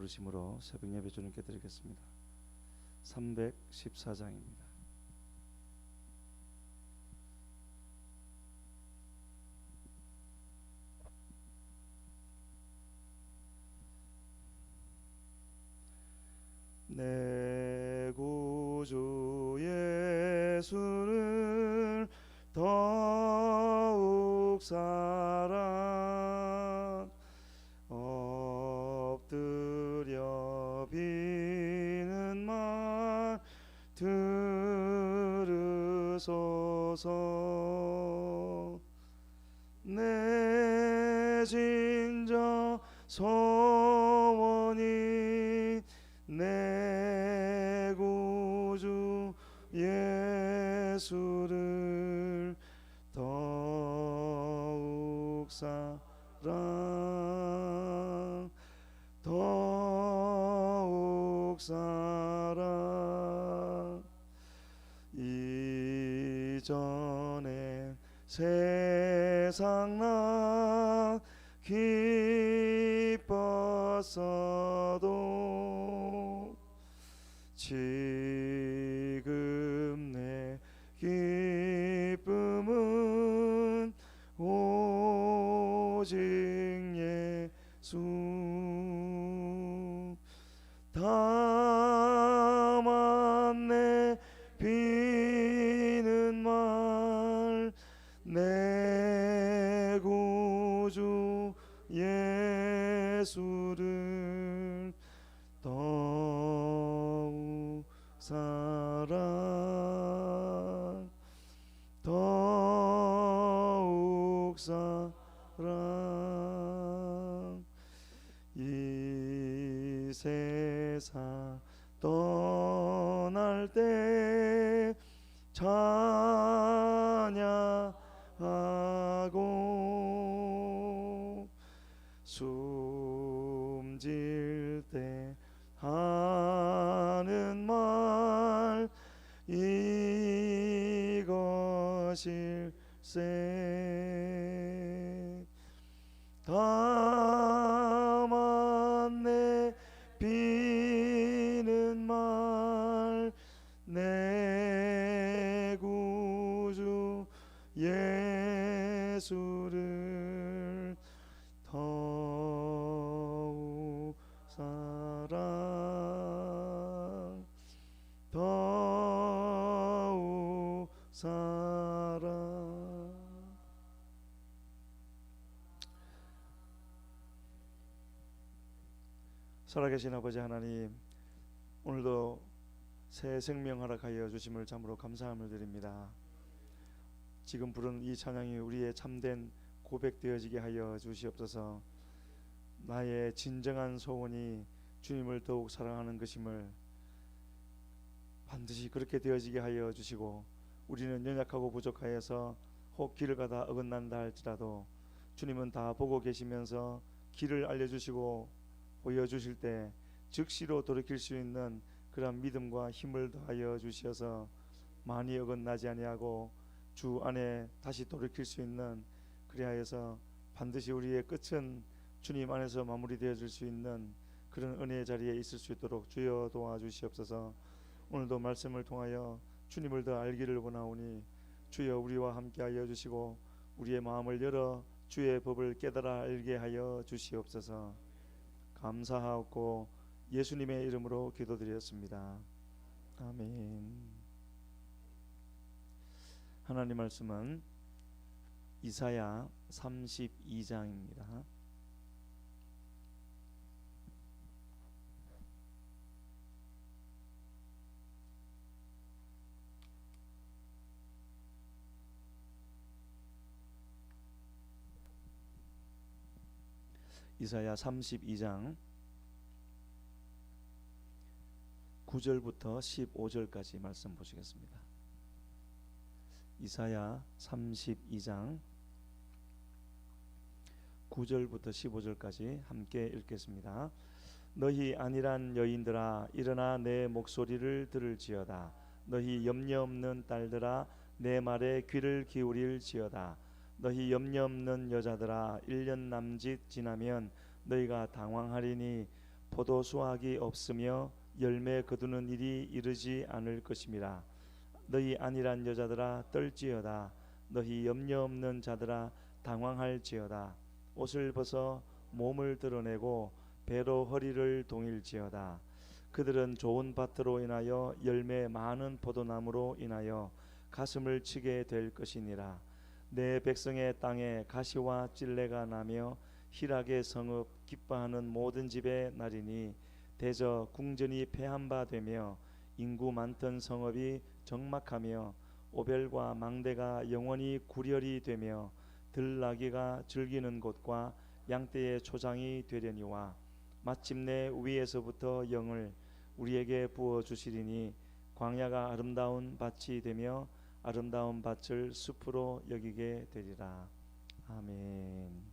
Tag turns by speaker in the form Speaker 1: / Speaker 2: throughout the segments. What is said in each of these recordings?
Speaker 1: 부르심으로 새벽 예배 주님께 드리겠습니다. 314장입니다. 내 구주 예수를 더욱 사랑 엎드려 비는 말 들으소서. 내 진정 소원이 내 구주 예수를 더욱 사랑 더욱 사랑. 이전에 세상 나 기뻤어도 지금 내 기쁨은 오직 예수. 다만 내 비는 말 내 구주 예수를 더욱 사랑 더욱 사랑. 이 세상 떠날 때 찬양하고 숨질 때 하는 말 이것일세. 다만 내 비는 말 내 구주 예수를 더욱 사랑 더욱 사랑. 살아계신 아버지 하나님, 오늘도 새 생명 허락하여 주심을 참으로 감사함을 드립니다. 지금 부른 이 찬양이 우리의 참된 고백되어지게 하여 주시옵소서. 나의 진정한 소원이 주님을 더욱 사랑하는 것임을 반드시 그렇게 되어지게 하여 주시고, 우리는 연약하고 부족하여서 혹 길을 가다 어긋난다 할지라도 주님은 다 보고 계시면서 길을 알려주시고 보여주실 때 즉시로 돌이킬 수 있는 그런 믿음과 힘을 더하여 주셔서 많이 어긋나지 아니하고 주 안에 다시 돌이킬 수 있는, 그리하여서 반드시 우리의 끝은 주님 안에서 마무리되어질 수 있는 그런 은혜의 자리에 있을 수 있도록 주여 도와주시옵소서. 오늘도 말씀을 통하여 주님을 더 알기를 원하오니 주여 우리와 함께하여 주시고 우리의 마음을 열어 주의 법을 깨달아 알게 하여 주시옵소서. 감사하옵고 예수님의 이름으로 기도드렸습니다. 아멘. 하나님 말씀은 이사야 32장입니다. 이사야 32장 9절부터 15절까지 말씀 보시겠습니다. 이사야 32장 9절부터 15절까지 함께 읽겠습니다. 너희 안일한 여인들아 일어나 내 목소리를 들을지어다. 너희 염려 없는 딸들아 내 말에 귀를 기울일지어다. 너희 염려 없는 여자들아 1년 남짓 지나면 너희가 당황하리니 포도 수확이 없으며 열매 거두는 일이 이르지 않을 것임이라. 너희 안일한 여자들아 떨지어다. 너희 염려 없는 자들아 당황할지어다. 옷을 벗어 몸을 드러내고 배로 허리를 동일지어다. 그들은 좋은 밭으로 인하여 열매 많은 포도나무로 인하여 가슴을 치게 될 것이니라. 내 백성의 땅에 가시와 찔레가 나며 희락의 성읍 기뻐하는 모든 집의 날이니 대저 궁전이 패한 바 되며 인구 많던 성읍이 적막하며 오벨과 망대가 영원히 구렬이 되며 들나귀가 즐기는 곳과 양떼의 초장이 되려니와 마침내 위에서부터 영을 우리에게 부어 주시리니 광야가 아름다운 밭이 되며 아름다운 밭을 숲으로 여기게 되리라. 아멘.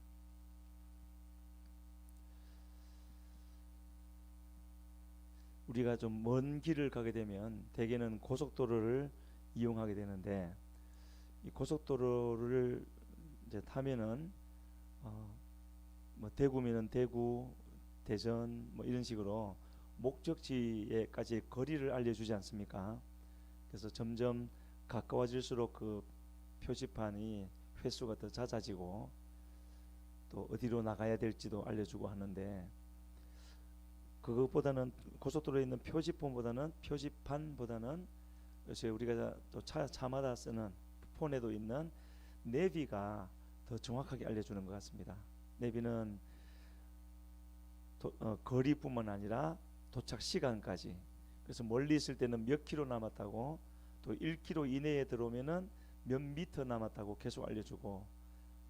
Speaker 1: 우리가 좀 먼 길을 가게 되면 대개는 고속도로를 이용하게 되는데, 이 고속도로를 이제 타면은 뭐 대구면은 대구, 대전 뭐 이런 식으로 목적지에까지 거리를 알려주지 않습니까? 그래서 점점 가까워질수록 그 표지판이 횟수가 더 잦아지고 또 어디로 나가야 될지도 알려주고 하는데, 그것보다는 고속도로에 있는 표지판보다는 요새 우리가 또 차마다 쓰는 폰에도 있는 내비가 더 정확하게 알려주는 것 같습니다. 내비는 거리뿐만 아니라 도착 시간까지, 그래서 멀리 있을 때는 몇 킬로 남았다고, 또 1킬로 이내에 들어오면은 몇 미터 남았다고 계속 알려주고,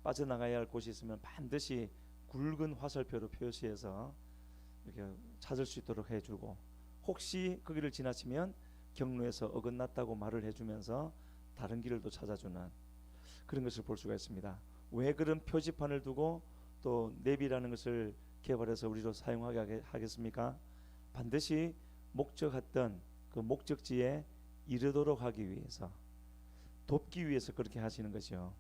Speaker 1: 빠져나가야 할 곳이 있으면 반드시 굵은 화살표로 표시해서 이렇게 찾을 수 있도록 해주고, 혹시 그 길을 지나치면 경로에서 어긋났다고 말을 해주면서 다른 길을 또 찾아주는 그런 것을 볼 수가 있습니다. 왜 그런 표지판을 두고 또 내비라는 것을 개발해서 우리로 사용하게 하겠습니까? 반드시 목적했던 그 목적지에 이르도록 하기 위해서, 돕기 위해서 그렇게 하시는 거죠.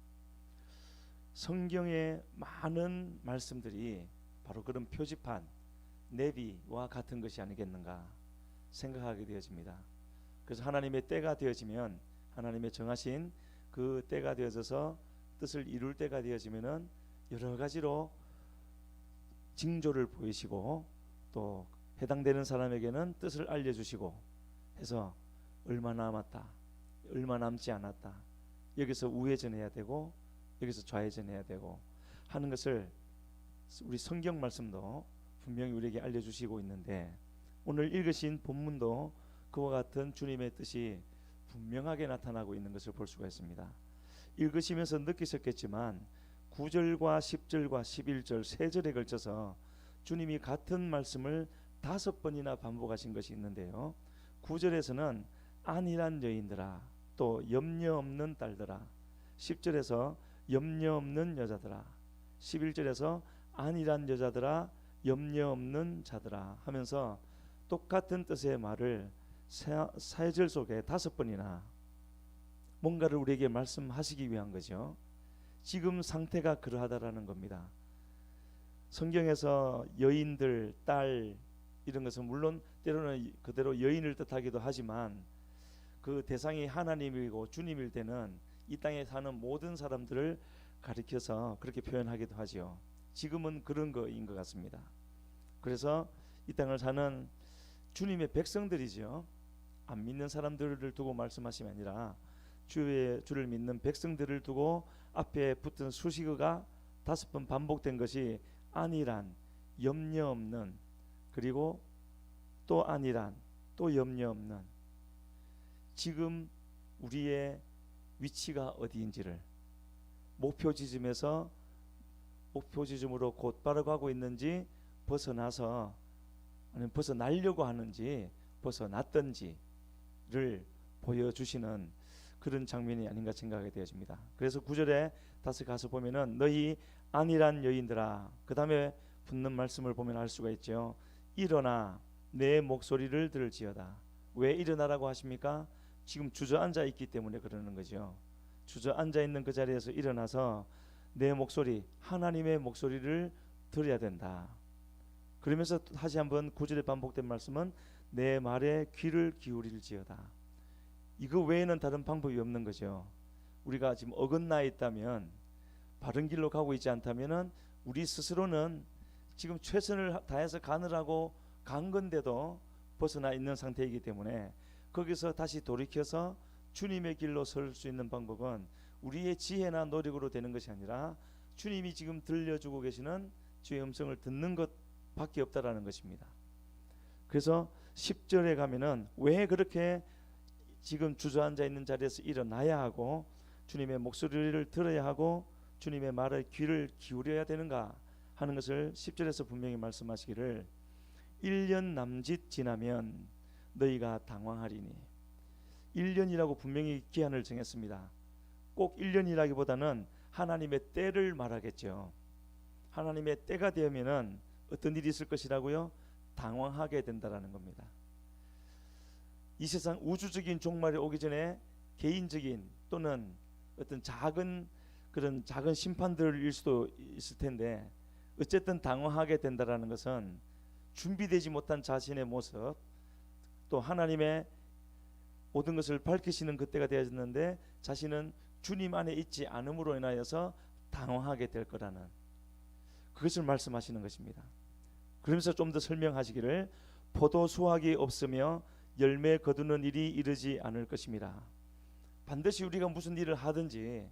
Speaker 1: 성경의 많은 말씀들이 바로 그런 표지판, 내비와 같은 것이 아니겠는가 생각하게 되어집니다. 그래서 하나님의 때가 되어지면, 하나님의 정하신 그 때가 되어져서 뜻을 이룰 때가 되어지면은 여러 가지로 징조를 보이시고 또 해당되는 사람에게는 뜻을 알려주시고 해서 얼마 남았다, 얼마 남지 않았다, 여기서 우회전해야 되고 여기서 좌회전해야 되고 하는 것을 우리 성경 말씀도 분명히 우리에게 알려주시고 있는데, 오늘 읽으신 본문도 그와 같은 주님의 뜻이 분명하게 나타나고 있는 것을 볼 수가 있습니다. 읽으시면서 느끼셨겠지만 9절과 10절과 11절 3절에 걸쳐서 주님이 같은 말씀을 5번이나 반복하신 것이 있는데요. 9절에서는 안일한 여인들아, 또 염려 없는 딸들아, 10절에서 염려 없는 여자들아, 11절에서 안일한 여자들아, 염려 없는 자들아 하면서 똑같은 뜻의 말을 4절 속에 5번이나 뭔가를 우리에게 말씀하시기 위한 거죠. 지금 상태가 그러하다라는 겁니다. 성경에서 여인들, 딸 이런 것은 물론 때로는 그대로 여인을 뜻하기도 하지만 그 대상이 하나님이고 주님일 때는 이 땅에 사는 모든 사람들을 가리켜서 그렇게 표현하기도 하지요. 지금은 그런 거인 것 같습니다. 그래서 이 땅을 사는 주님의 백성들이죠. 안 믿는 사람들을 두고 말씀하심이 아니라 주를 믿는 백성들을 두고 앞에 붙은 수식어가 5번 반복된 것이 안일한, 염려 없는, 그리고 또 안일한, 또 염려 없는, 지금 우리의 위치가 어디인지를, 목표 지점에서 목표 지점으로 곧바로 가고 있는지, 벗어나서 아니면 벗어나려고 하는지 벗어났던지를 보여주시는 그런 장면이 아닌가 생각하게 되어집니다. 그래서 9절에 다시 가서 보면은 너희 안일한 여인들아, 그 다음에 붙는 말씀을 보면 알 수가 있죠. 일어나 내 목소리를 들을지어다. 왜 일어나라고 하십니까? 지금 주저앉아 있기 때문에 그러는 거죠. 주저앉아 있는 그 자리에서 일어나서 내 목소리, 하나님의 목소리를 들어야 된다. 그러면서 다시 한번 9절에 반복된 말씀은 내 말에 귀를 기울일지어다. 이거 외에는 다른 방법이 없는 거죠. 우리가 지금 어긋나 있다면, 바른 길로 가고 있지 않다면은 우리 스스로는 지금 최선을 다해서 가느라고 간 건데도 벗어나 있는 상태이기 때문에 거기서 다시 돌이켜서 주님의 길로 설 수 있는 방법은 우리의 지혜나 노력으로 되는 것이 아니라 주님이 지금 들려주고 계시는 주의 음성을 듣는 것밖에 없다라는 것입니다. 그래서 10절에 가면은 왜 그렇게 지금 주저앉아 있는 자리에서 일어나야 하고 주님의 목소리를 들어야 하고 주님의 말에 귀를 기울여야 되는가 하는 것을 10절에서 분명히 말씀하시기를 1년 남짓 지나면 너희가 당황하리니. 1년이라고 분명히 기한을 정했습니다. 꼭 1년이라기보다는 하나님의 때를 말하겠죠. 하나님의 때가 되면은 어떤 일이 있을 것이라고요? 당황하게 된다라는 겁니다. 이 세상 우주적인 종말이 오기 전에 개인적인 또는 어떤 그런 작은 심판들일 수도 있을 텐데, 어쨌든 당황하게 된다라는 것은 준비되지 못한 자신의 모습, 또 하나님의 모든 것을 밝히시는 그때가 되어졌는데 자신은 주님 안에 있지 않음으로 인하여서 당황하게 될 거라는 그것을 말씀하시는 것입니다. 그러면서 좀 더 설명하시기를 포도 수확이 없으며 열매 거두는 일이 이르지 않을 것입니다. 반드시 우리가 무슨 일을 하든지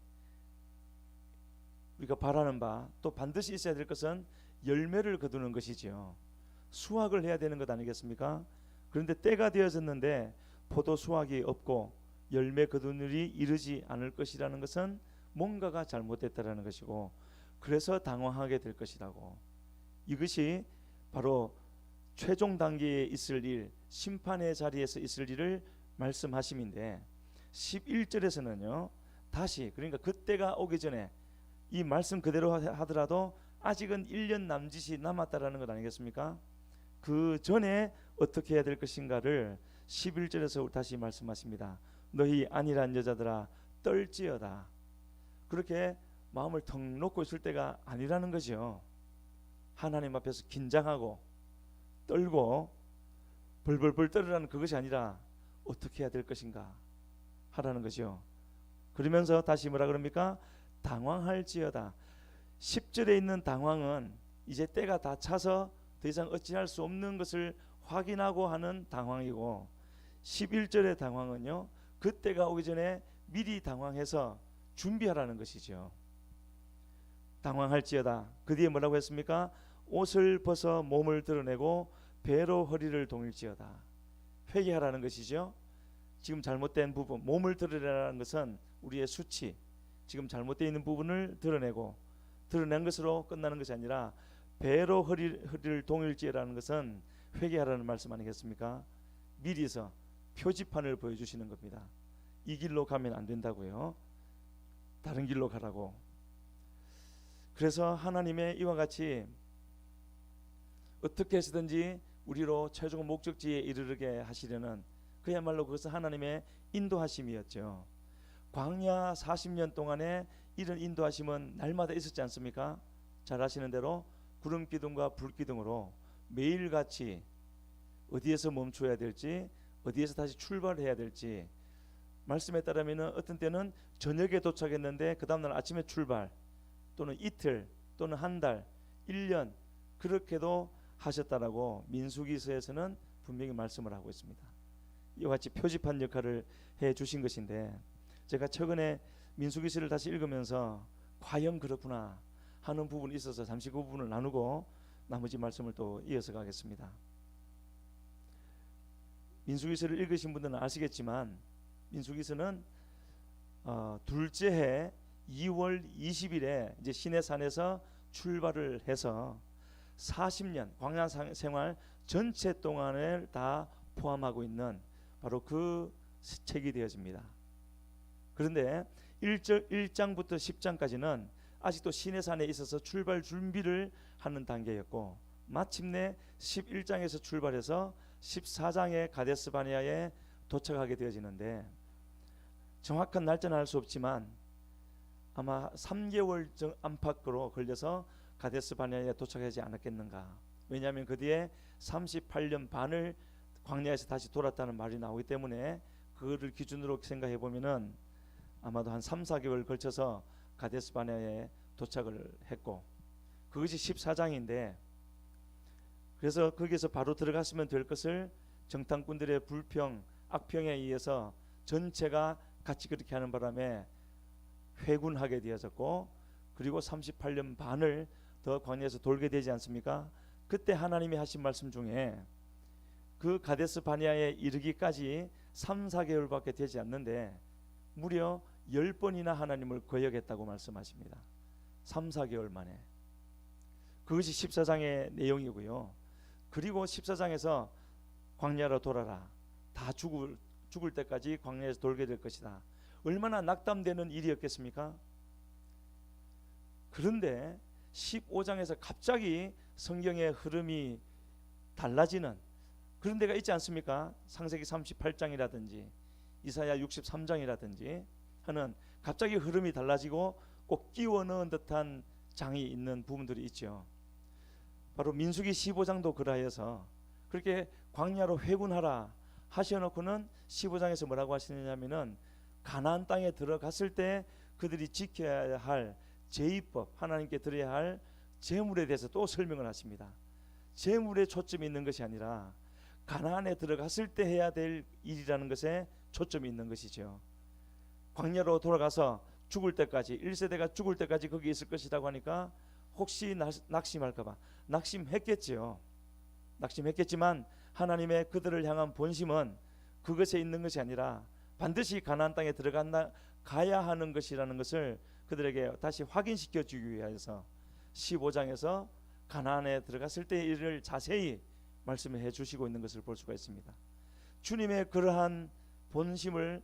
Speaker 1: 우리가 바라는 바 또 반드시 있어야 될 것은 열매를 거두는 것이지요. 수확을 해야 되는 것 아니겠습니까? 그런데 때가 되어졌는데 포도 수확이 없고 열매 거두는 일이 이르지 않을 것이라는 것은 뭔가가 잘못됐다라는 것이고, 그래서 당황하게 될 것이라고. 이것이 바로 최종 단계에 있을 일, 심판의 자리에서 있을 일을 말씀하심인데 11절에서는요 다시, 그러니까 그때가 오기 전에 이 말씀 그대로 하더라도 아직은 1년 남짓이 남았다라는 것 아니겠습니까? 그 전에 어떻게 해야 될 것인가를 11절에서 다시 말씀하십니다. 너희 안일한 여자들아 떨지어다. 그렇게 마음을 턱 놓고 있을 때가 아니라는 거죠. 하나님 앞에서 긴장하고 떨고 벌벌벌 떨으라는 그것이 아니라 어떻게 해야 될 것인가 하라는 거죠. 그러면서 다시 뭐라 그럽니까? 당황할지어다. 10절에 있는 당황은 이제 때가 다 차서 더 이상 어찌할 수 없는 것을 확인하고 하는 당황이고, 11절의 당황은요 그때가 오기 전에 미리 당황해서 준비하라는 것이죠. 당황할지어다. 그 뒤에 뭐라고 했습니까? 옷을 벗어 몸을 드러내고 배로 허리를 동일지어다. 회개하라는 것이죠. 지금 잘못된 부분, 몸을 드러내라는 것은 우리의 수치, 지금 잘못되어 있는 부분을 드러낸 것으로 끝나는 것이 아니라 배로 허리를 동일지라는 것은 회개하라는 말씀 아니겠습니까? 미리서 표지판을 보여주시는 겁니다. 이 길로 가면 안 된다고요. 다른 길로 가라고. 그래서 하나님의 이와 같이 어떻게 해서든지 우리로 최종 목적지에 이르게 하시려는, 그야말로 그것은 하나님의 인도하심이었죠. 광야 40년 동안에 이런 인도하심은 날마다 있었지 않습니까? 잘 아시는 대로 구름 기둥과 불 기둥으로 매일같이 어디에서 멈춰야 될지, 어디에서 다시 출발해야 될지, 말씀에 따르면 어떤 때는 저녁에 도착했는데 그 다음날 아침에 출발, 또는 이틀, 또는 한 달, 1년 그렇게도 하셨다라고 민수기서에서는 분명히 말씀을 하고 있습니다. 이와 같이 표지판 역할을 해 주신 것인데, 제가 최근에 민수기서를 다시 읽으면서 과연 그렇구나 하는 부분이 있어서 잠시 그 부분을 나누고 나머지 말씀을 또 이어서 가겠습니다. 민수기서를 읽으신 분들은 아시겠지만 민수기서는 둘째 해 2월 20일에 이제 시내산에서 출발을 해서 40년 광야 생활 전체 동안을 다 포함하고 있는 바로 그 책이 되어집니다. 그런데 1장부터 10장까지는 아직도 시내산에 있어서 출발 준비를 하는 단계였고, 마침내 11장에서 출발해서 14장의 가데스 바네아에 도착하게 되어지는데, 정확한 날짜는 알 수 없지만 아마 3개월 안팎으로 걸려서 가데스 바네아에 도착하지 않았겠는가 왜냐하면 그 뒤에 38년 반을 광야에서 다시 돌았다는 말이 나오기 때문에 그거를 기준으로 생각해 보면은 아마도 한 3, 4개월 걸쳐서 가데스 바네아에 도착을 했고, 그것이 14장인데, 그래서 거기에서 바로 들어갔으면 될 것을 정탐꾼들의 불평, 악평에 의해서 전체가 같이 그렇게 하는 바람에 회군하게 되어졌고, 그리고 38년 반을 더 광야에서 돌게 되지 않습니까? 그때 하나님이 하신 말씀 중에 그 가데스 바네아에 이르기까지 3, 4개월밖에 되지 않는데 무려 10번이나 하나님을 거역했다고 말씀하십니다. 3, 4개월 만에. 그것이 14장의 내용이고요. 그리고 14장에서 광야로 돌아라, 다 죽을 때까지 광야에서 돌게 될 것이다. 얼마나 낙담되는 일이었겠습니까? 그런데 15장에서 갑자기 성경의 흐름이 달라지는 그런 데가 있지 않습니까? 창세기 38장이라든지 이사야 63장이라든지 하는 갑자기 흐름이 달라지고 꼭 끼워 넣은 듯한 장이 있는 부분들이 있죠. 바로 민수기 15장도 그라해서 그렇게 광야로 회군하라 하셔놓고는 15장에서 뭐라고 하시느냐면은 가나안 땅에 들어갔을 때 그들이 지켜야 할 제의법, 하나님께 드려야 할 제물에 대해서 또 설명을 하십니다. 제물에 초점이 있는 것이 아니라 가나안에 들어갔을 때 해야 될 일이라는 것에 초점이 있는 것이죠. 광야로 돌아가서 죽을 때까지, 1세대가 죽을 때까지 거기 있을 것이라고 하니까 혹시 낙심할까봐 낙심했겠지요. 낙심했겠지만 하나님의 그들을 향한 본심은 그것에 있는 것이 아니라 반드시 가나안 땅에 가야 하는 것이라는 것을 그들에게 다시 확인시켜 주기 위해서 15장에서 가나안에 들어갔을 때의 일을 자세히 말씀해 주시고 있는 것을 볼 수가 있습니다. 주님의 그러한 본심을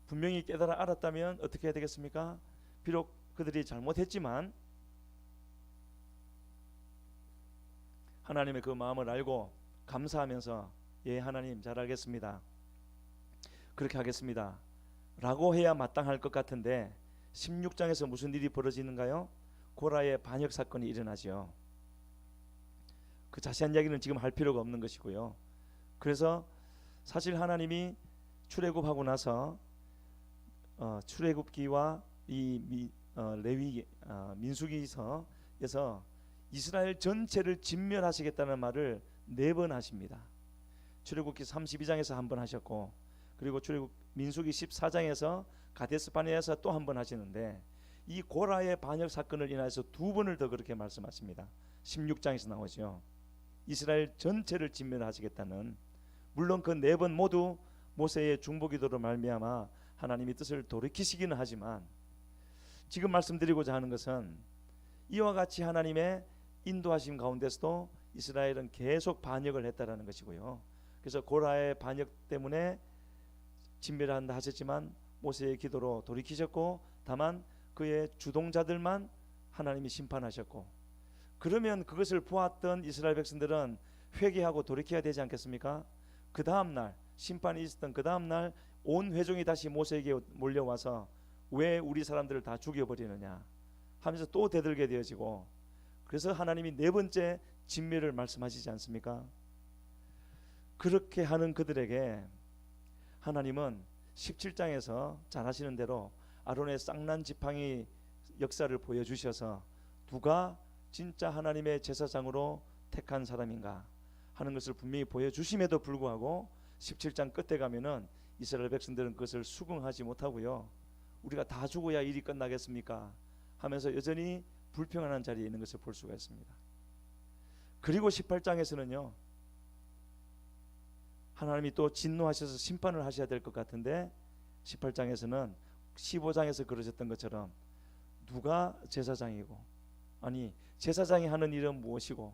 Speaker 1: 분명히 깨달아 알았다면 어떻게 해야 되겠습니까? 비록 그들이 잘못했지만 하나님의 그 마음을 알고 감사하면서 예 하나님 잘 알겠습니다, 그렇게 하겠습니다 라고 해야 마땅할 것 같은데 16장에서 무슨 일이 벌어지는가요? 고라의 반역 사건이 일어나죠. 그 자세한 이야기는 지금 할 필요가 없는 것이고요. 그래서 사실 하나님이 출애굽하고 나서 출애굽기와 이 레위 민수기서에서 이스라엘 전체를 진멸하시겠다는 말을 4번 하십니다. 출애굽기 32장에서 한 번 하셨고, 그리고 민수기 14장에서 가데스 바네아에서 또 한 번 하시는데, 이 고라의 반역 사건을 인하여서 2번을 더 그렇게 말씀하십니다. 16장에서 나오죠. 이스라엘 전체를 진멸하시겠다는, 물론 그 4번 모두 모세의 중보기도로 말미암아 하나님이 뜻을 돌이키시기는 하지만 지금 말씀드리고자 하는 것은 이와 같이 하나님의 인도하심 가운데서도 이스라엘은 계속 반역을 했다라는 것이고요. 그래서 고라의 반역 때문에 진멸한다 하셨지만 모세의 기도로 돌이키셨고, 다만 그의 주동자들만 하나님이 심판하셨고, 그러면 그것을 보았던 이스라엘 백성들은 회개하고 돌이켜야 되지 않겠습니까? 그 다음날 심판이 있었던 그 다음날 온 회중이 다시 모세에게 몰려와서 왜 우리 사람들을 다 죽여버리느냐 하면서 또 대들게 되어지고, 그래서 하나님이 4번째 진멸을 말씀하시지 않습니까? 그렇게 하는 그들에게 하나님은 17장에서 잘 아시는 대로 아론의 쌍난 지팡이 역사를 보여주셔서 누가 진짜 하나님의 제사장으로 택한 사람인가 하는 것을 분명히 보여주심에도 불구하고 17장 끝에 가면은 이스라엘 백성들은 그것을 수긍하지 못하고요, 우리가 다 죽어야 일이 끝나겠습니까 하면서 여전히 불평하는 자리에 있는 것을 볼 수가 있습니다. 그리고 18장에서는요 하나님이 또 진노하셔서 심판을 하셔야 될 것 같은데 18장에서는 15장에서 그러셨던 것처럼 누가 제사장이고, 아니 제사장이 하는 일은 무엇이고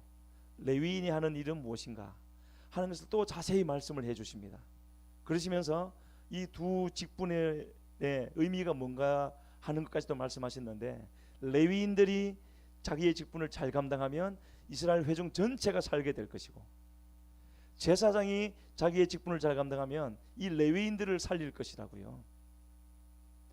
Speaker 1: 레위인이 하는 일은 무엇인가 하는 것을 또 자세히 말씀을 해주십니다. 그러시면서 이 2 직분의 의미가 뭔가 하는 것까지도 말씀하셨는데, 레위인들이 자기의 직분을 잘 감당하면 이스라엘 회중 전체가 살게 될 것이고, 제사장이 자기의 직분을 잘 감당하면 이 레위인들을 살릴 것이라고요.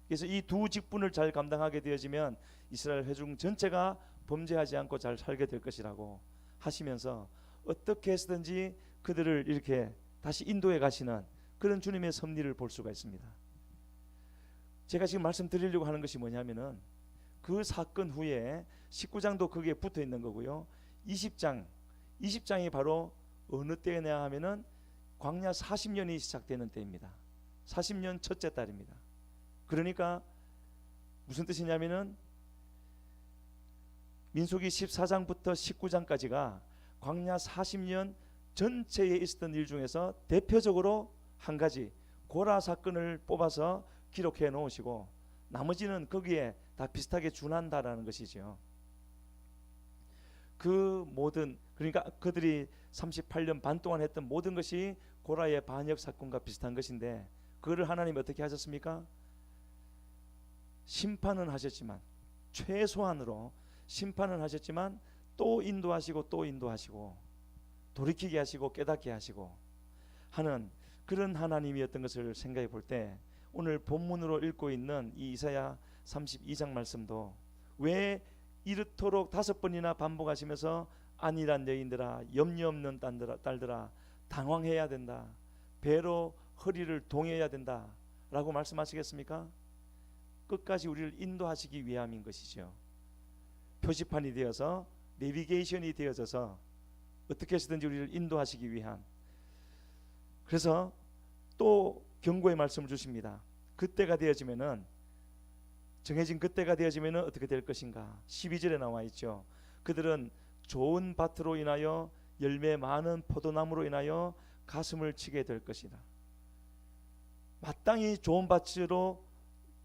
Speaker 1: 그래서 이 2 직분을 잘 감당하게 되어지면 이스라엘 회중 전체가 범죄하지 않고 잘 살게 될 것이라고 하시면서 어떻게 해서든지 그들을 이렇게 다시 인도해 가시는 그런 주님의 섭리를 볼 수가 있습니다. 제가 지금 말씀드리려고 하는 것이 뭐냐면은 그 사건 후에 19장도 거기에 붙어 있는 거고요. 20장이 바로 어느 때냐 하면은 광야 40년이 시작되는 때입니다. 40년 첫째 달입니다. 그러니까 무슨 뜻이냐면은 민수기 14장부터 19장까지가 광야 40년 전체에 있었던 일 중에서 대표적으로 한 가지 고라 사건을 뽑아서 기록해 놓으시고 나머지는 거기에 다 비슷하게 준한다라는 것이죠. 그 모든, 그러니까 그들이 38년 반 동안 했던 모든 것이 고라의 반역 사건과 비슷한 것인데 그거를 하나님이 어떻게 하셨습니까? 심판은 하셨지만, 최소한으로 심판은 하셨지만 또 인도하시고 또 인도하시고 돌이키게 하시고 깨닫게 하시고 하는 그런 하나님이었던 것을 생각해 볼 때 오늘 본문으로 읽고 있는 이 이사야 32장 말씀도 왜 이렇도록 5번이나 반복하시면서 안일한 여인들아, 염려 없는 딸들아, 당황해야 된다, 배로 허리를 동여야 된다 라고 말씀하시겠습니까? 끝까지 우리를 인도하시기 위함인 것이죠. 표지판이 되어서, 내비게이션이 되어져서 어떻게 해서든지 우리를 인도하시기 위한. 그래서 또 경고의 말씀을 주십니다. 그때가 되어지면은, 정해진 그때가 되어지면은 어떻게 될 것인가. 12절에 나와 있죠. 그들은 좋은 밭으로 인하여 열매 많은 포도나무로 인하여 가슴을 치게 될 것이다. 마땅히 좋은 밭으로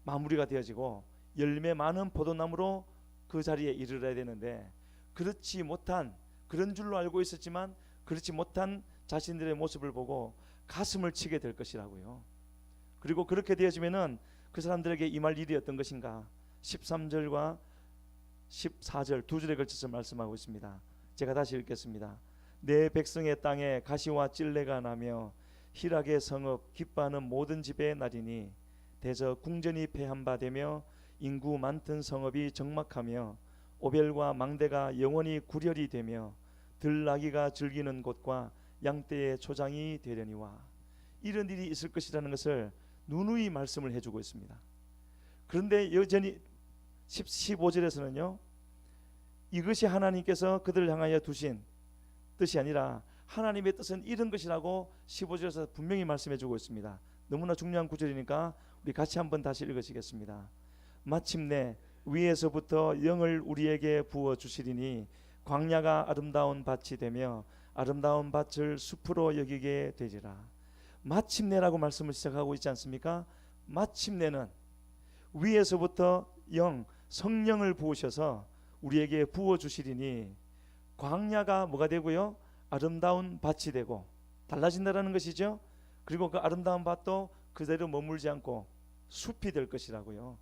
Speaker 1: 마무리가 되어지고 열매 많은 포도나무로 그 자리에 이르러야 되는데 그렇지 못한, 그런 줄로 알고 있었지만 그렇지 못한 자신들의 모습을 보고 가슴을 치게 될 것이라고요. 그리고 그렇게 되어지면은 그 사람들에게 임할 일이 어떤 것인가. 13절과 14절 두 절에 걸쳐서 말씀하고 있습니다. 제가 다시 읽겠습니다. 내 백성의 땅에 가시와 찔레가 나며 희락의 성읍 기뻐하는 모든 집의 날이니 대저 궁전이 패한 바 되며 인구 많던 성읍이 적막하며 오별과 망대가 영원히 구렬이 되며 들나귀가 즐기는 곳과 양떼의 초장이 되려니와. 이런 일이 있을 것이라는 것을 누누이 말씀을 해주고 있습니다. 그런데 여전히 15절에서는요 이것이 하나님께서 그들을 향하여 두신 뜻이 아니라 하나님의 뜻은 이런 것이라고 15절에서 분명히 말씀해주고 있습니다. 너무나 중요한 구절이니까 우리 같이 한번 다시 읽으시겠습니다. 마침내 위에서부터 영을 우리에게 부어 주시리니 광야가 아름다운 밭이 되며 아름다운 밭을 숲으로 여기게 되리라. 마침내라고 말씀을 시작하고 있지 않습니까? 마침내는 위에서부터 성령을 부으셔서 우리에게 부어 주시리니 광야가 뭐가 되고요? 아름다운 밭이 되고 달라진다라는 것이죠. 그리고 그 아름다운 밭도 그대로 머물지 않고 숲이 될 것이라고요.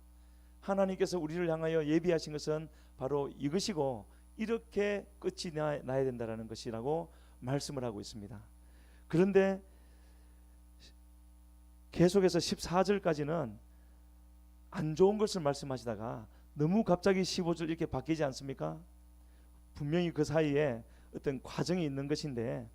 Speaker 1: 하나님께서 우리를 향하여 예비하신 것은 바로 이것이고 이렇게 끝이 나야 된다라는 것이라고 말씀을 하고 있습니다. 그런데 계속해서 14절까지는 안 좋은 것을 말씀하시다가 너무 갑자기 15절 이렇게 바뀌지 않습니까? 분명히 그 사이에 어떤 과정이 있는 것인데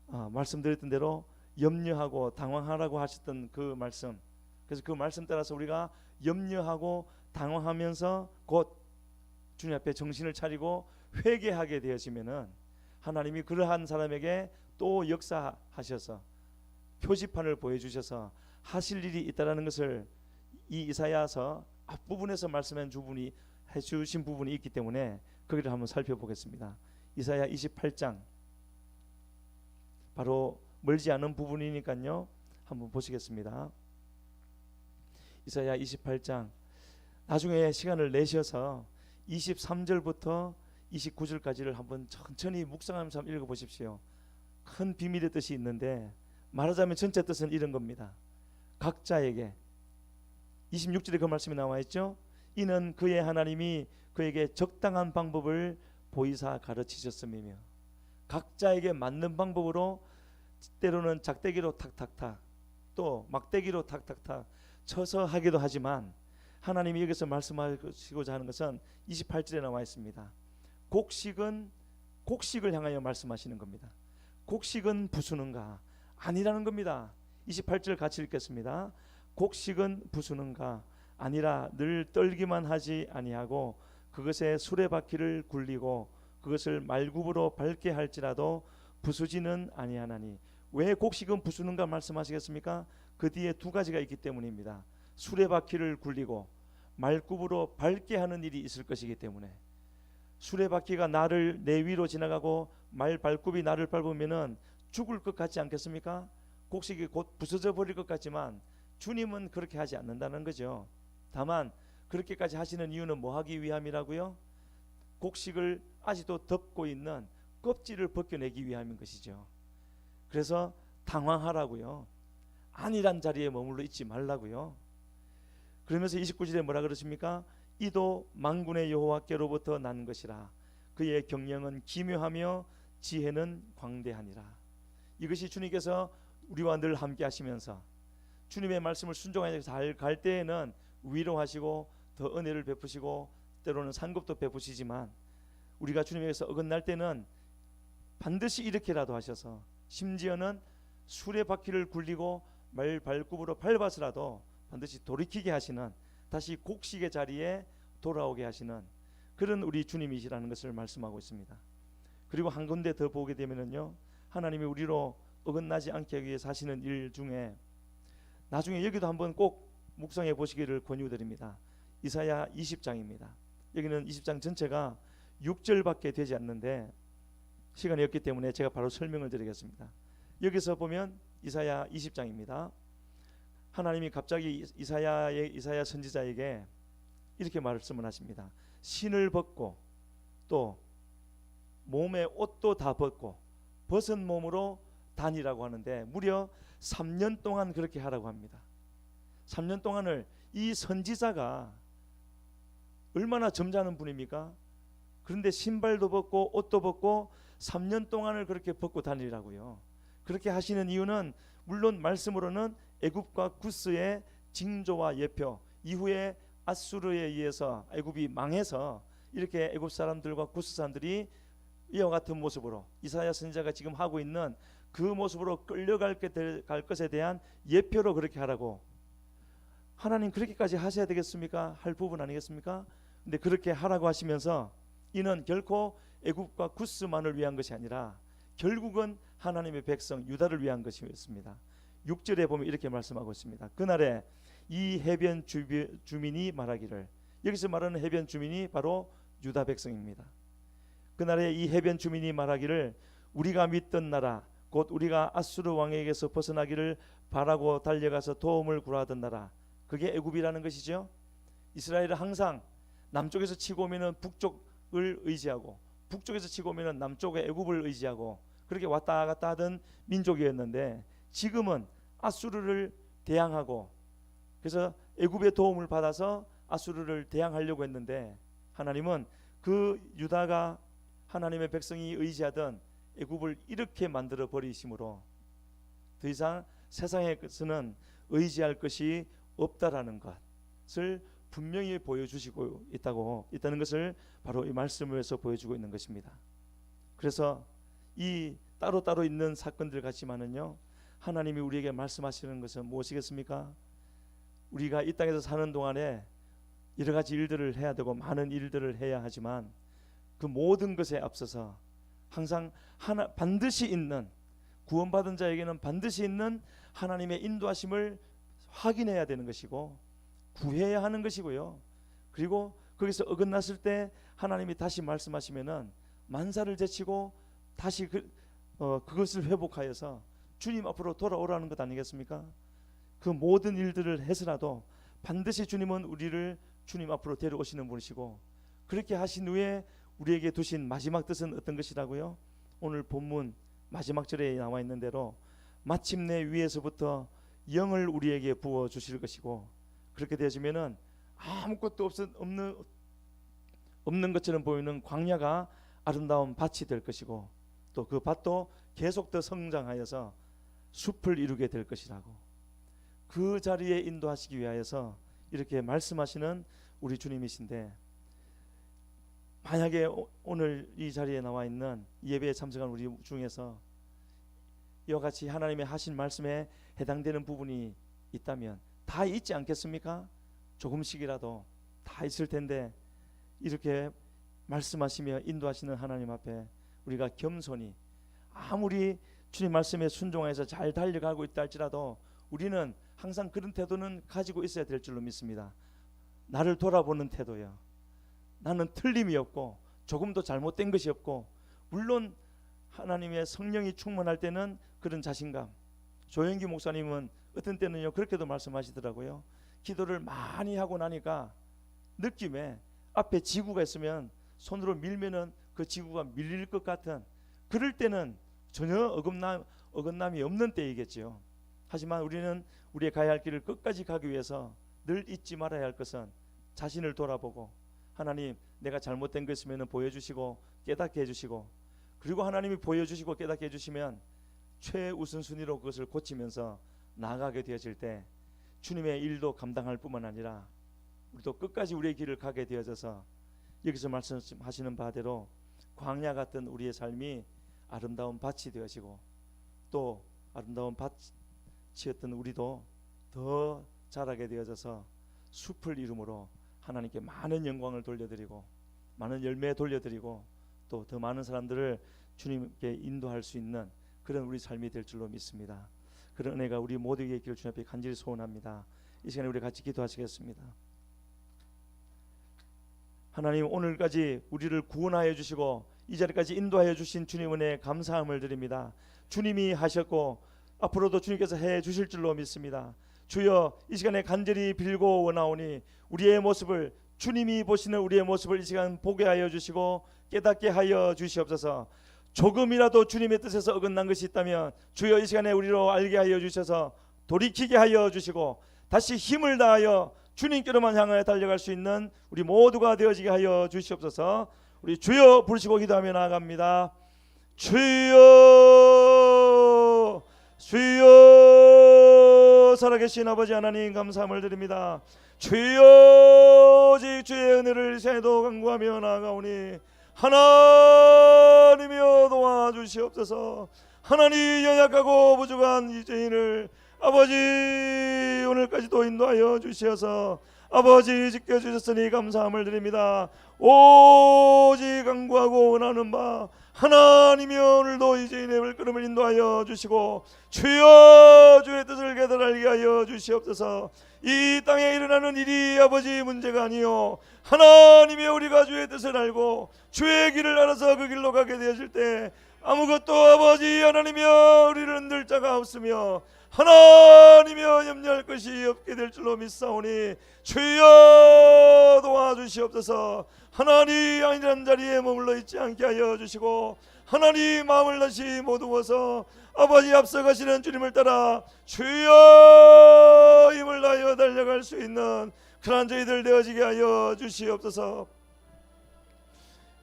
Speaker 1: 말씀드렸던 대로 염려하고 당황하라고 하셨던 그 말씀, 그래서 그 말씀 따라서 우리가 염려하고 당황하면서 곧 주님 앞에 정신을 차리고 회개하게 되어지면은 하나님이 그러한 사람에게 또 역사하셔서 표지판을 보여주셔서 하실 일이 있다라는 것을 이 이사야서 앞부분에서 말씀해 주신 부분이 있기 때문에 거기를 한번 살펴보겠습니다. 이사야 28장 바로 멀지 않은 부분이니까요 한번 보시겠습니다. 이사야 28장 나중에 시간을 내셔서 23절부터 29절까지를 한번 천천히 묵상하면서 한번 읽어보십시오. 큰 비밀의 뜻이 있는데 말하자면 전체 뜻은 이런 겁니다. 각자에게 26절에 그 말씀이 나와 있죠. 이는 그의 하나님이 그에게 적당한 방법을 보이사 가르치셨음이며 각자에게 맞는 방법으로 때로는 작대기로 탁탁탁 또 막대기로 탁탁탁 쳐서 하기도 하지만 하나님이 여기서 말씀하시고자 하는 것은 28절에 나와 있습니다. 곡식은 곡식을 향하여 말씀하시는 겁니다. 곡식은 부수는가? 아니라는 겁니다. 28절 같이 읽겠습니다. 곡식은 부수는가? 아니라 늘 떨기만 하지 아니하고 그것에 수레바퀴를 굴리고 그것을 말굽으로 밟게 할지라도 부수지는 아니하나니. 왜 곡식은 부수는가 말씀하시겠습니까? 그 뒤에 두 가지가 있기 때문입니다. 수레바퀴를 굴리고 말굽으로 밟게 하는 일이 있을 것이기 때문에. 수레바퀴가 나를 내 위로 지나가고 말 발굽이 나를 밟으면은 죽을 것 같지 않겠습니까? 곡식이 곧 부서져 버릴 것 같지만 주님은 그렇게 하지 않는다는 거죠. 다만 그렇게까지 하시는 이유는 뭐 하기 위함이라고요? 곡식을 아직도 덮고 있는 껍질을 벗겨내기 위함인 것이죠. 그래서 당황하라고요. 아니란 자리에 머물러 있지 말라고요. 그러면서 29절에 뭐라 그러십니까? 이도 만군의 여호와께로부터 난 것이라. 그의 경영은 기묘하며 지혜는 광대하니라. 이것이 주님께서 우리와 늘 함께 하시면서 주님의 말씀을 순종하여 잘 갈 때에는 위로하시고 더 은혜를 베푸시고 때로는 상급도 베푸시지만 우리가 주님에게서 어긋날 때는 반드시 이렇게라도 하셔서 심지어는 수레바퀴를 굴리고 말 발굽으로 밟아서라도 반드시 돌이키게 하시는, 다시 곡식의 자리에 돌아오게 하시는 그런 우리 주님이시라는 것을 말씀하고 있습니다. 그리고 한 군데 더 보게 되면요, 하나님이 우리로 어긋나지 않게 하기 위해서 하시는 일 중에 나중에 여기도 한번 꼭 묵상해 보시기를 권유드립니다. 이사야 20장입니다. 여기는 20장 전체가 6절밖에 되지 않는데 시간이 없기 때문에 제가 바로 설명을 드리겠습니다. 여기서 보면 이사야 20장입니다. 하나님이 갑자기 이사야 선지자에게 이렇게 말씀을 하십니다. 신을 벗고 또 몸에 옷도 다 벗고 벗은 몸으로 다니라고 하는데 무려 3년 동안 그렇게 하라고 합니다. 3년 동안을 이 선지자가 얼마나 점잖은 분입니까? 그런데 신발도 벗고 옷도 벗고 3년 동안을 그렇게 벗고 다니라고요. 그렇게 하시는 이유는 물론 말씀으로는 애굽과 구스의 징조와 예표, 이후에 아수르에 의해서 애굽이 망해서 이렇게 애굽 사람들과 구스 사람들이 이와 같은 모습으로 이사야 선지자가 지금 하고 있는 그 모습으로 끌려갈 것에 대한 예표로 그렇게 하라고. 하나님 그렇게까지 하셔야 되겠습니까? 할 부분 아니겠습니까? 근데 그렇게 하라고 하시면서 이는 결코 애굽과 구스만을 위한 것이 아니라 결국은 하나님의 백성 유다를 위한 것이었습니다. 6절에 보면 이렇게 말씀하고 있습니다. 그날에 이 해변 주민이 말하기를, 여기서 말하는 해변 주민이 바로 유다 백성입니다. 그날에 이 해변 주민이 말하기를 우리가 믿던 나라 곧 우리가 아수르 왕에게서 벗어나기를 바라고 달려가서 도움을 구하던 나라, 그게 애굽이라는 것이죠. 이스라엘은 항상 남쪽에서 치고 오면은 북쪽을 의지하고 북쪽에서 치고 오면은 남쪽의 애굽을 의지하고 그렇게 왔다 갔다 하던 민족이었는데 지금은 아수르를 대항하고 그래서 애굽의 도움을 받아서 아수르를 대항하려고 했는데 하나님은 그 유다가 하나님의 백성이 의지하던 애굽을 이렇게 만들어 버리심으로 더 이상 세상에서는 의지할 것이 없다라는 것을 분명히 보여주시고 있다는 것을 바로 이 말씀에서 보여주고 있는 것입니다. 그래서 이 따로따로 있는 사건들 같지만은요, 하나님이 우리에게 말씀하시는 것은 무엇이겠습니까? 우리가 이 땅에서 사는 동안에 여러 가지 일들을 해야 되고 많은 일들을 해야 하지만 그 모든 것에 앞서서 항상 반드시 있는, 구원받은 자에게는 반드시 있는 하나님의 인도하심을 확인해야 되는 것이고 구해야 하는 것이고요. 그리고 거기서 어긋났을 때 하나님이 다시 말씀하시면은 만사를 제치고 다시 그것을 회복하여서 주님 앞으로 돌아오라는 것 아니겠습니까? 그 모든 일들을 해서라도 반드시 주님은 우리를 주님 앞으로 데려오시는 분이시고, 그렇게 하신 후에 우리에게 두신 마지막 뜻은 어떤 것이라고요? 오늘 본문 마지막 절에 나와 있는 대로 마침내 위에서부터 영을 우리에게 부어 주실 것이고, 그렇게 되어지면은 아무것도 없는 것처럼 보이는 광야가 아름다운 밭이 될 것이고, 또 그 밭도 계속 더 성장하여서 숲을 이루게 될 것이라고, 그 자리에 인도하시기 위하여서 이렇게 말씀하시는 우리 주님이신데, 만약에 오늘 이 자리에 나와 있는 예배에 참석한 우리 중에서 이와 같이 하나님의 하신 말씀에 해당되는 부분이 있다면 다 있지 않겠습니까? 조금씩이라도 다 있을 텐데 이렇게 말씀하시며 인도하시는 하나님 앞에 우리가 겸손히 아무리 주님 말씀에 순종해서 잘 달려가고 있다 할지라도 우리는 항상 그런 태도는 가지고 있어야 될 줄로 믿습니다. 나를 돌아보는 태도요. 나는 틀림이 없고 조금도 잘못된 것이 없고, 물론 하나님의 성령이 충만할 때는 그런 자신감. 조영기 목사님은 어떤 때는요 그렇게도 말씀하시더라고요. 기도를 많이 하고 나니까 느낌에 앞에 지구가 있으면 손으로 밀면은 그 지구가 밀릴 것 같은, 그럴 때는 전혀 어긋남이 없는 때이겠지요. 하지만 우리는 우리의 가야 할 길을 끝까지 가기 위해서 늘 잊지 말아야 할 것은 자신을 돌아보고, 하나님 내가 잘못된 것 있으면 보여주시고 깨닫게 해주시고, 그리고 하나님이 보여주시고 깨닫게 해주시면 최우선순위로 그것을 고치면서 나아가게 되어질 때 주님의 일도 감당할 뿐만 아니라 우리도 끝까지 우리의 길을 가게 되어져서 여기서 말씀하시는 바대로 광야 같은 우리의 삶이 아름다운 밭이 되어지고, 또 아름다운 밭이었던 우리도 더 자라게 되어져서 숲을 이름으로 하나님께 많은 영광을 돌려드리고 많은 열매 돌려드리고 또 더 많은 사람들을 주님께 인도할 수 있는 그런 우리 삶이 될 줄로 믿습니다. 그런 은혜가 우리 모두에게 있기를 주님 앞에 간절히 소원합니다. 이 시간에 우리 같이 기도하시겠습니다. 하나님, 오늘까지 우리를 구원하여 주시고 이 자리까지 인도하여 주신 주님 은혜에 감사함을 드립니다. 주님이 하셨고 앞으로도 주님께서 해 주실 줄로 믿습니다. 주여, 이 시간에 간절히 빌고 원하오니 우리의 모습을, 주님이 보시는 우리의 모습을 이 시간 보게 하여 주시고 깨닫게 하여 주시옵소서. 조금이라도 주님의 뜻에서 어긋난 것이 있다면 주여 이 시간에 우리로 알게 하여 주셔서 돌이키게 하여 주시고 다시 힘을 다하여 주님께로만 향하여 달려갈 수 있는 우리 모두가 되어지게 하여 주시옵소서. 우리 주여 부르시고 기도하며 나아갑니다. 주여, 주여, 살아계신 아버지 하나님 감사함을 드립니다. 주여, 오직 주의 은혜를 새도 간구하며 나아가오니 하나님이여 도와주시옵소서. 하나님, 연약하고 부족한 이 죄인을 아버지 오늘까지도 인도하여 주시어서 아버지 지켜주셨으니 감사함을 드립니다. 오직 간구하고 원하는 바 하나님이여 오늘도 이 죄인의 발걸음을 인도하여 주시고 주여 주의 뜻을 깨달게 하여 주시옵소서. 이 땅에 일어나는 일이 아버지 문제가 아니요 하나님이여 우리가 주의 뜻을 알고 주의 길을 알아서 그 길로 가게 되어질 때 아무것도 아버지 하나님이여 우리를 흔들 자가 없으며 하나님이여 염려할 것이 없게 될 줄로 믿사오니 주여 도와주시옵소서. 하나님 아니란 자리에 머물러 있지 않게 하여 주시고 하나님 마음을 다시 모두어서 아버지 앞서가시는 주님을 따라 주여 힘을 다하여 달려갈 수 있는 그러한 저희들 되어지게 하여 주시옵소서.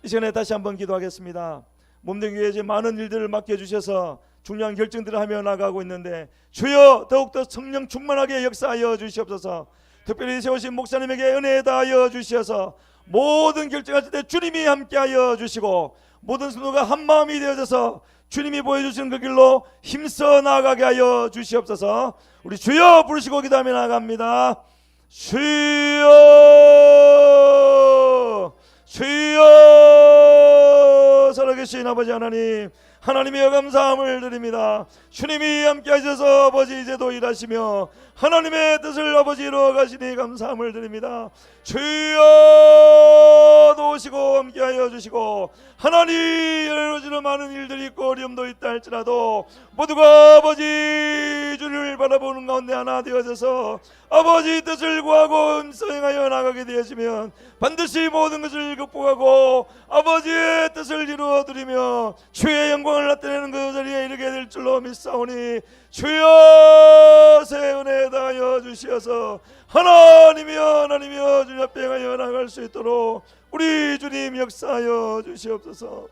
Speaker 1: 이 시간에 다시 한번 기도하겠습니다. 몸된 교회에 이제 많은 일들을 맡겨주셔서 중요한 결정들을 하며 나가고 있는데 주여 더욱더 성령 충만하게 역사하여 주시옵소서. 특별히 세우신 목사님에게 은혜 다하여 주시어서 모든 결정하실 때 주님이 함께하여 주시고 모든 성도가 한마음이 되어져서 주님이 보여주시는 그 길로 힘써 나아가게 하여 주시옵소서. 우리 주여 부르시고 기도하며 나아갑니다. 주여, 주여, 살아계신 아버지 하나님, 하나님의 감사함을 드립니다. 주님이 함께 하셔서 아버지 이제도 일하시며 하나님의 뜻을 아버지 이루어 가시니 감사함을 드립니다. 주여 도우시고 함께 하여 주시고 하나님 이루어지는 많은 일들이 있고 어려움도 있다 할지라도 모두가 아버지 주님을 바라보는 가운데 하나 되어져서 아버지 뜻을 구하고 수행하여 나가게 되어지면 반드시 모든 것을 극복하고 아버지의 뜻을 이루어드리며 주의 영광을 나타내는 그 자리에 이르게 될 줄로 믿사오니 주여 새 은혜 다하여 주시어서 하나님이여 하나님이여 주님 앞에 가여 나갈 수 있도록 우리 주님 역사하여 주시옵소서.